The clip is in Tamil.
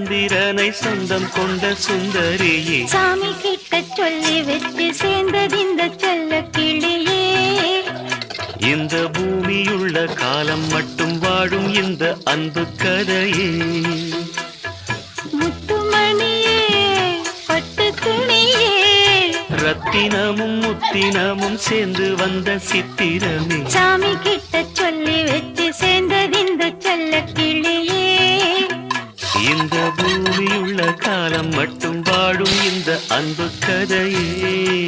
சந்திரனை சொந்தம் கொண்ட சுந்தரியே, சாமி கிட்ட சொல்லி வச்சு சேர்ந்தது இந்த செல்ல கிளியே. இந்த பூமியுள்ள காலம் மட்டும் வாழும் இந்த அன்பு கதையே. முத்துமணியே பட்டு துணியே, ரத்தினமும் முத்தினமும் சேர்ந்து வந்த சித்திரமே, சாமி கிட்ட சொல்லி வச்சு சேர்ந்தது இந்த செல்ல கிளியே. இந்த பூமியுள்ள காலம் மட்டும் வாழும் இந்த அன்பு கதையே.